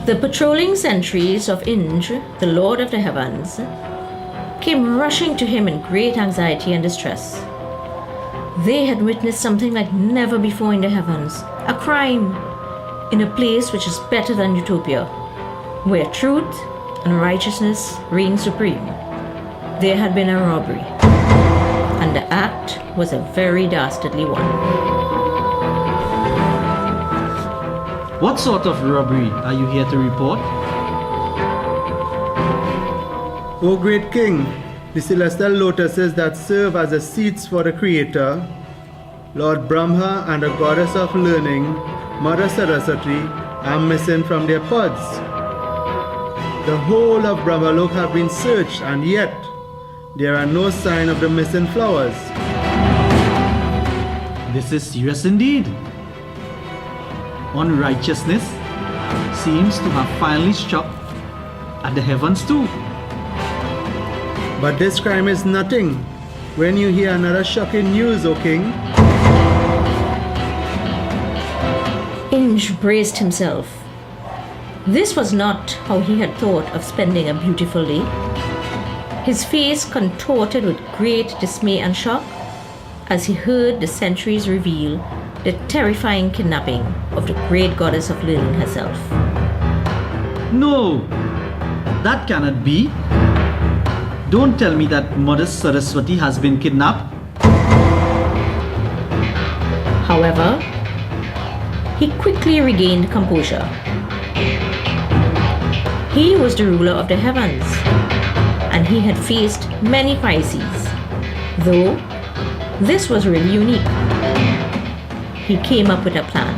The patrolling sentries of Inj, the Lord of the Heavens, came rushing to him in great anxiety and distress. They had witnessed something like never before in the heavens, a crime, in a place which is better than utopia, where truth and righteousness reign supreme. There had been a robbery, and the act was a very dastardly one. What sort of robbery are you here to report? O great king, the celestial lotuses that serve as the seats for the Creator, Lord Brahma and the goddess of learning, Mother Saraswati, are missing from their pods. The whole of Brahmalok have been searched, and yet there are no sign of the missing flowers. This is serious indeed. Unrighteousness seems to have finally struck at the heavens too. But this crime is nothing when you hear another shocking news, O king. Inj braced himself. This was not how he had thought of spending a beautiful day. His face contorted with great dismay and shock as he heard the sentries reveal the terrifying kidnapping of the great goddess of learning herself. No, that cannot be. Don't tell me that Mother Saraswati has been kidnapped. However, he quickly regained composure. He was the ruler of the heavens, and he had faced many crises, though this was really unique. He came up with a plan.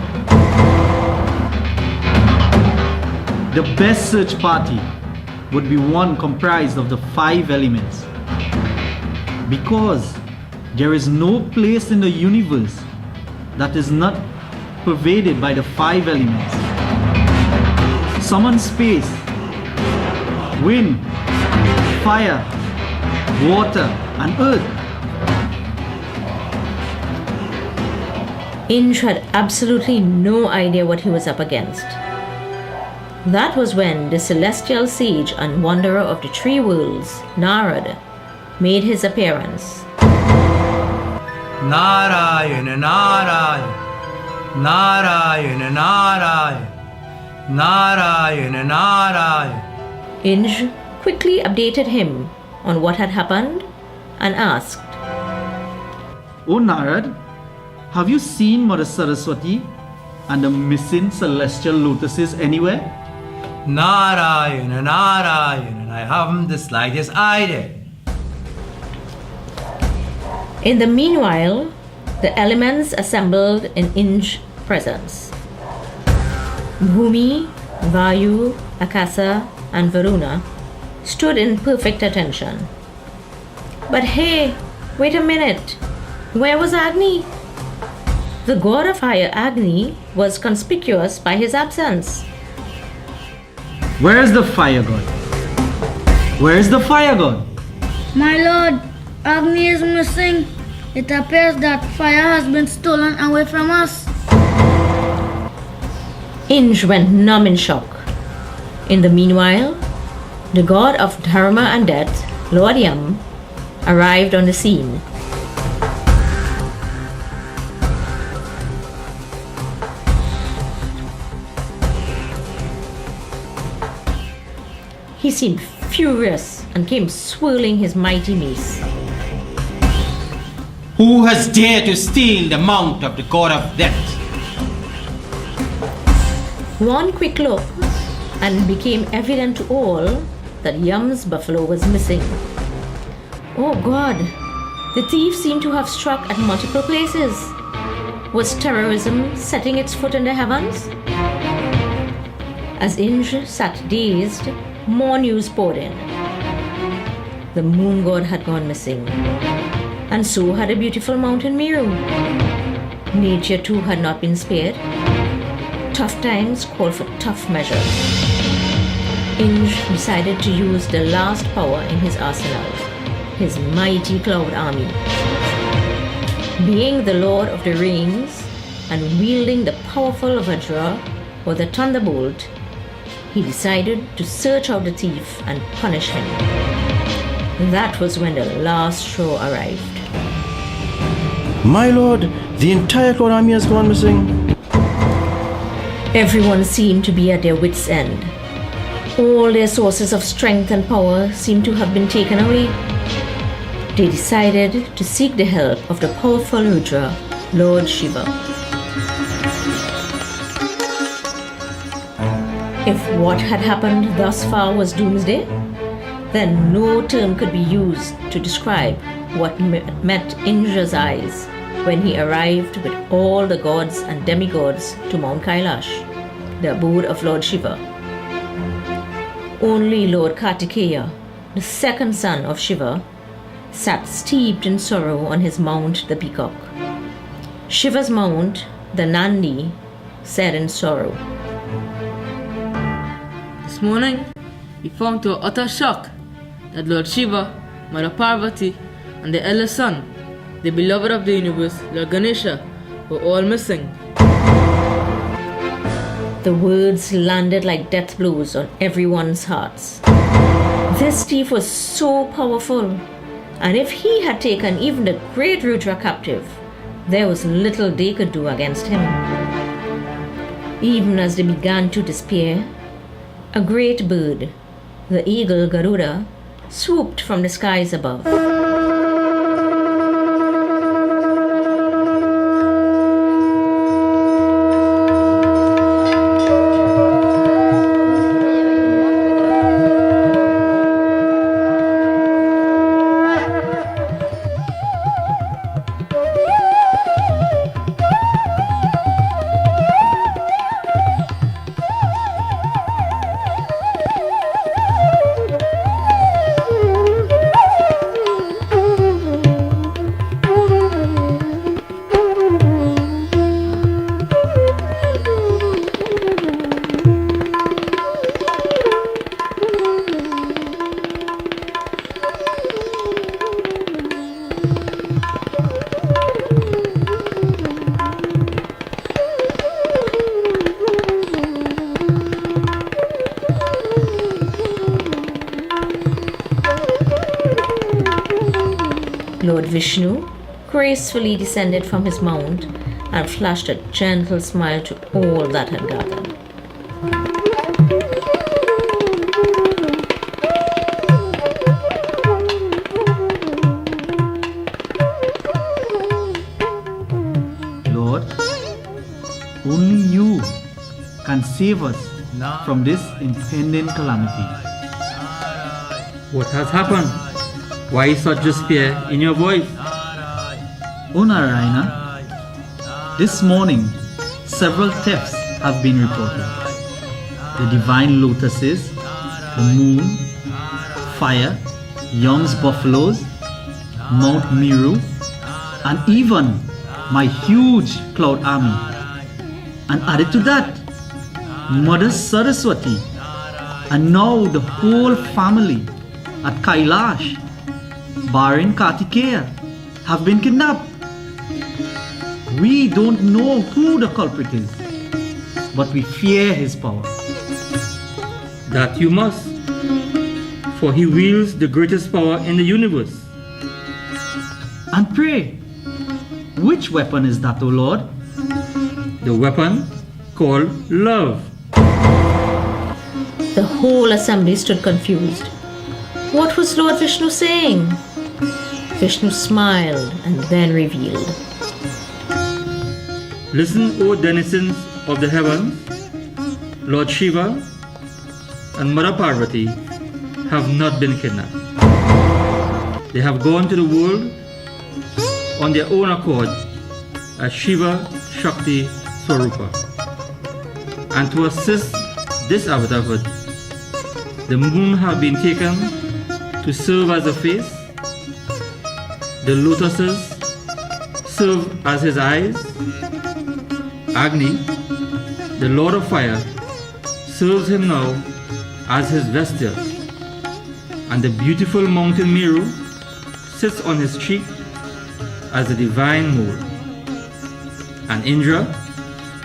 The best search party would be one comprised of the 5 elements. Because there is no place in the universe that is not pervaded by the 5 elements. Summon space, wind, fire, water, and earth. Inj had absolutely no idea what he was up against. That was when the celestial sage and wanderer of the 3 worlds, Narad, made his appearance. Narayana, Narayana, Narayana, Narayana, Narayana, Narayana. Inj quickly updated him on what had happened and asked, Oh Narad, have you seen Mother Saraswati and the missing celestial lotuses anywhere? Narayana, Narayana, I haven't the slightest idea. In the meanwhile, the elements assembled in Inj's presence. Bhumi, Vayu, Akasa, and Varuna stood in perfect attention. But hey, wait a minute, where was Agni? The god of fire Agni was conspicuous by his absence. Where is the fire god? Where is the fire god? My lord, Agni is missing. It appears that fire has been stolen away from us. Inj went numb in shock. In the meanwhile, the god of Dharma and death, Lord Yam, arrived on the scene. He seemed furious and came swirling his mighty mace. Who has dared to steal the mount of the god of death? One quick look, and it became evident to all that Yam's buffalo was missing. Oh God, the thief seemed to have struck at multiple places. Was terrorism setting its foot in the heavens? As Inj sat dazed, more news poured in. The moon god had gone missing, and so had a beautiful mountain Meru. Nature too had not been spared. Tough times called for tough measures. Inj decided to use the last power in his arsenal, his mighty cloud army. Being the lord of the rings and wielding the powerful Vajra or the thunderbolt, he decided to search out the thief and punish him. That was when the last straw arrived. My lord, the entire cloud army has gone missing. Everyone seemed to be at their wits' end. All their sources of strength and power seemed to have been taken away. They decided to seek the help of the powerful Rudra, Lord Shiva. If what had happened thus far was doomsday, then no term could be used to describe what met Indra's eyes when he arrived with all the gods and demigods to Mount Kailash, the abode of Lord Shiva. Only Lord Kartikeya, the second son of Shiva, sat steeped in sorrow on his mount, the peacock. Shiva's mount, the Nandi, said in sorrow, This morning, we found to our utter shock that Lord Shiva, Mother Parvati, and their eldest son, the beloved of the universe, Lord Ganesha, were all missing. The words landed like death blows on everyone's hearts. This thief was so powerful, and if he had taken even the great Rudra captive, there was little they could do against him. Even as they began to despair, a great bird, the eagle Garuda, swooped from the skies above. Lord Vishnu gracefully descended from his mount and flashed a gentle smile to all that had gathered. Lord, only you can save us from this impending calamity. What has happened? Why such despair in your voice? O Narayana, this morning several thefts have been reported. The divine lotuses, the moon, fire, Yam's buffaloes, Mount Meru, and even my huge cloud army. And added to that, Mother Saraswati, and now the whole family at Kailash, barring Kartikeya, have been kidnapped. We don't know who the culprit is, but we fear his power. That you must, for he wields the greatest power in the universe. And pray, which weapon is that, O Lord? The weapon called love. The whole assembly stood confused. What was Lord Vishnu saying? Vishnu smiled and then revealed. Listen, O denizens of the heavens, Lord Shiva and Mother Parvati have not been kidnapped. They have gone to the world on their own accord as Shiva Shakti Swarupa. And to assist this avatarhood, the moon have been taken to serve as a face, the lotuses serve as his eyes, Agni, the Lord of Fire, serves him now as his vesture, and the beautiful mountain Meru sits on his cheek as a divine mole. And Indra,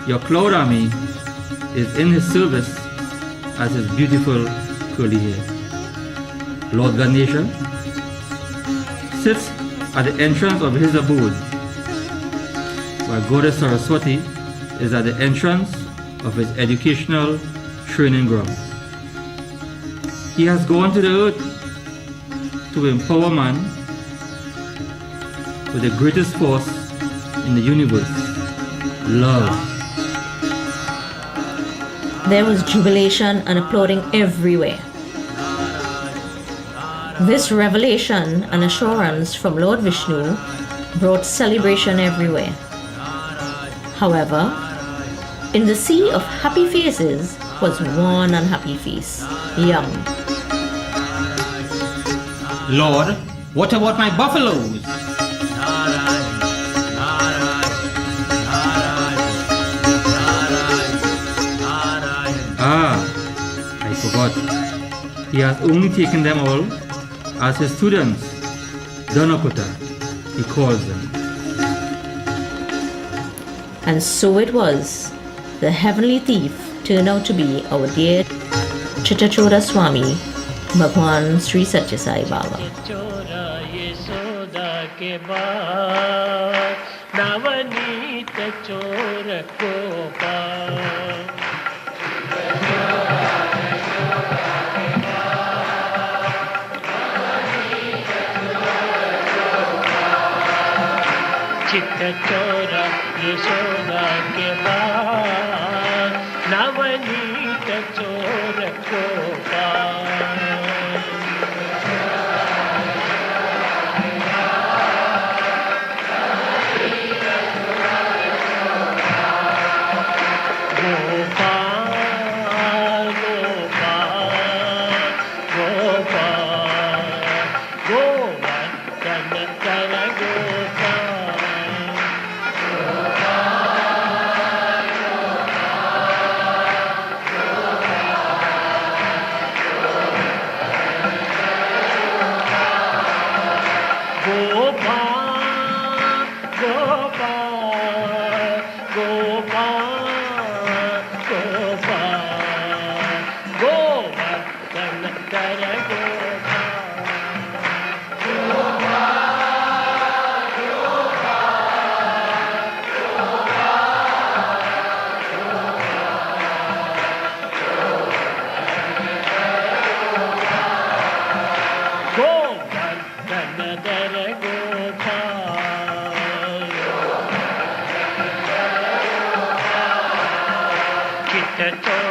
your cloud army, is in his service as his beautiful curly hair. Lord Ganesha sits at the entrance of his abode, while Goddess Saraswati is at the entrance of his educational training ground. He has gone to the earth to empower man with the greatest force in the universe, love. There was jubilation and applauding everywhere. This revelation and assurance from Lord Vishnu brought celebration everywhere. However, in the sea of happy faces was one unhappy face, Yum. Lord, what about my buffaloes? Ah, I forgot. He has only taken them all as his students. Dhanapata, he calls them. And so it was. The heavenly thief turned out to be our dear Chittachoda Swami, Bhagwan Sri Satya Sai Baba. चित्तचोरा Yashoda के बाद नवनीत चोर Gopal Chitta